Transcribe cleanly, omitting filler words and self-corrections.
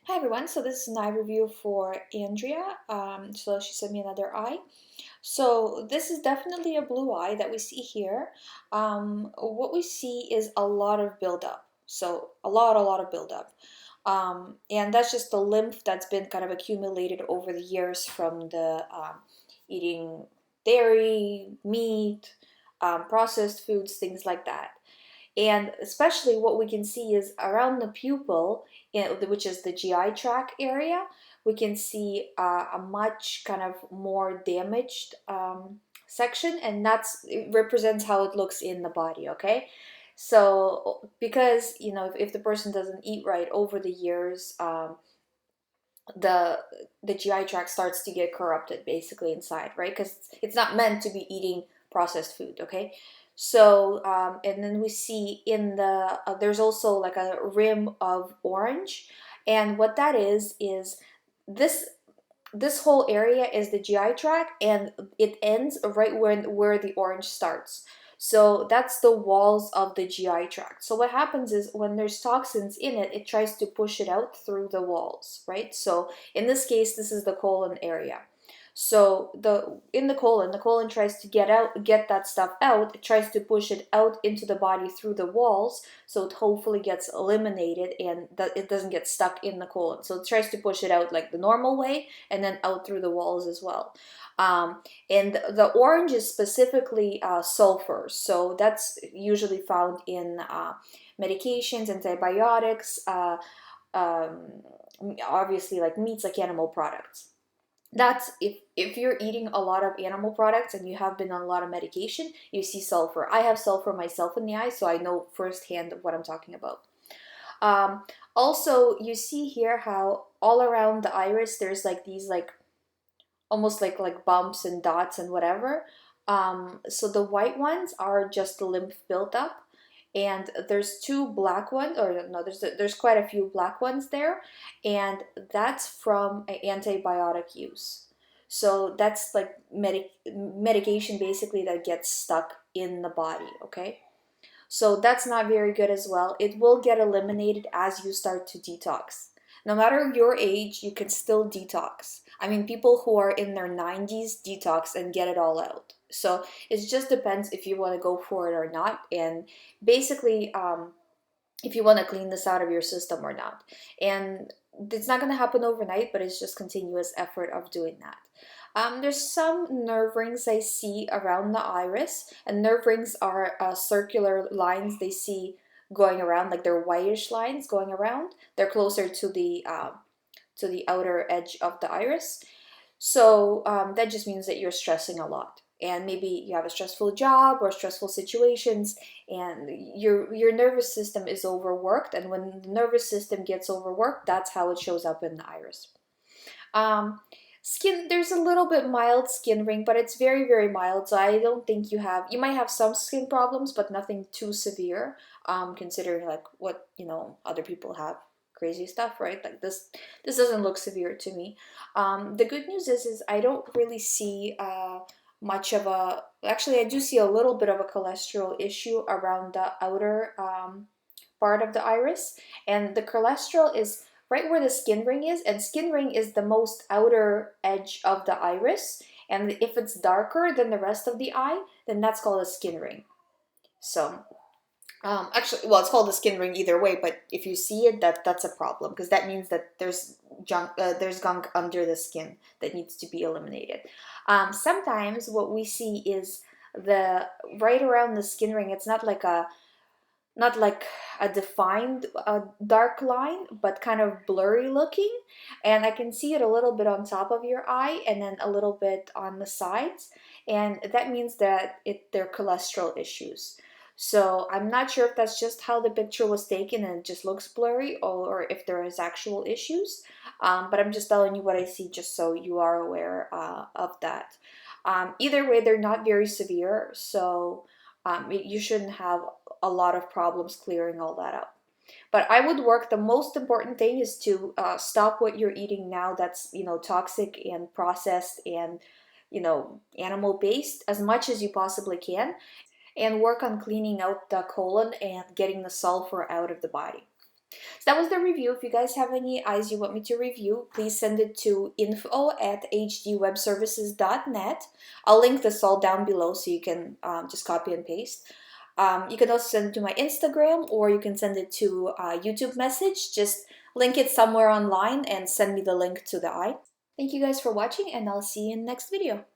Hi everyone, so this is an eye review for Andrea. So she sent me another eye. So this is definitely a blue eye that we see here. What we see is a lot of buildup. So a lot of buildup. And that's just the lymph that's been kind of accumulated over the years from the eating dairy, meat, processed foods, things like that. And especially what we can see is around the pupil, which is the GI tract area, we can see a much kind of more damaged section, and it represents how it looks in the body, okay? So because, if the person doesn't eat right over the years, the the GI tract starts to get corrupted basically inside, right? Because it's not meant to be eating processed food, okay? So and then we see in the there's also like a rim of orange, and what that is this this whole area is the GI tract, and it ends right where the orange starts. So that's the walls of the GI tract. So what happens is when there's toxins in it, it tries to push it out through the walls, right? So in this case, this is the colon area. So the colon tries to get that stuff out. It tries to push it out into the body through the walls, so it hopefully gets eliminated and that it doesn't get stuck in the colon. So it tries to push it out like the normal way, and then out through the walls as well. And the orange is specifically sulfur, so that's usually found in medications, antibiotics, um, obviously like meats, like animal products. That's if you're eating a lot of animal products and you have been on a lot of medication, you see sulfur. I have sulfur myself in the eye, so I know firsthand what I'm talking about. um, Also, you see here how all around the iris there's like these like almost like bumps and dots and whatever. So the white ones are just the lymph buildup, and there's two black ones, or no, there's quite a few black ones there, and that's from antibiotic use. So that's like medication basically that gets stuck in the body, okay? So that's not very good as well. It will get eliminated as you start to detox. No matter your age, you can still detox. I mean, people who are in their 90s detox and get it all out. So it just depends if you want to go for it or not. And basically, if you want to clean this out of your system or not. And it's not going to happen overnight, but it's just continuous effort of doing that. There's some nerve rings I see around the iris, and nerve rings are circular lines they see going around, like they're whitish lines going around. They're closer to the outer edge of the iris. So that just means that you're stressing a lot, and maybe you have a stressful job or stressful situations, and your nervous system is overworked. And when the nervous system gets overworked, that's how it shows up in the iris. Um, Skin, there's a little bit mild skin ring, but it's very mild. So I don't think you might have some skin problems, but nothing too severe. Considering like what other people have crazy stuff, right? Like this doesn't look severe to me. The good news is I don't really see much of a. Actually, I do see a little bit of a cholesterol issue around the outer part of the iris, and the cholesterol is right where the skin ring is, and skin ring is the most outer edge of the iris, and if it's darker than the rest of the eye, then that's called a skin ring. So actually, well, it's called a skin ring either way, but if you see it, that's a problem, because that means that there's gunk under the skin that needs to be eliminated. Sometimes what we see is the right around the skin ring, it's not like a defined dark line, but kind of blurry looking. And I can see it a little bit on top of your eye and then a little bit on the sides. And that means that they're cholesterol issues. So I'm not sure if that's just how the picture was taken and it just looks blurry, or if there is actual issues. But I'm just telling you what I see just so you are aware of that. Either way, they're not very severe, so you shouldn't have a lot of problems clearing all that up. But I would work. The most important thing is to stop what you're eating now that's toxic and processed and animal based as much as you possibly can, and work on cleaning out the colon and getting the sulfur out of the body. So that was the review. If you guys have any eyes you want me to review, please send it to info@hdwebservices.net. I'll link this all down below so you can just copy and paste. You can also send it to my Instagram, or you can send it to YouTube message. Just link it somewhere online and send me the link to the eye. Thank you guys for watching, and I'll see you in the next video.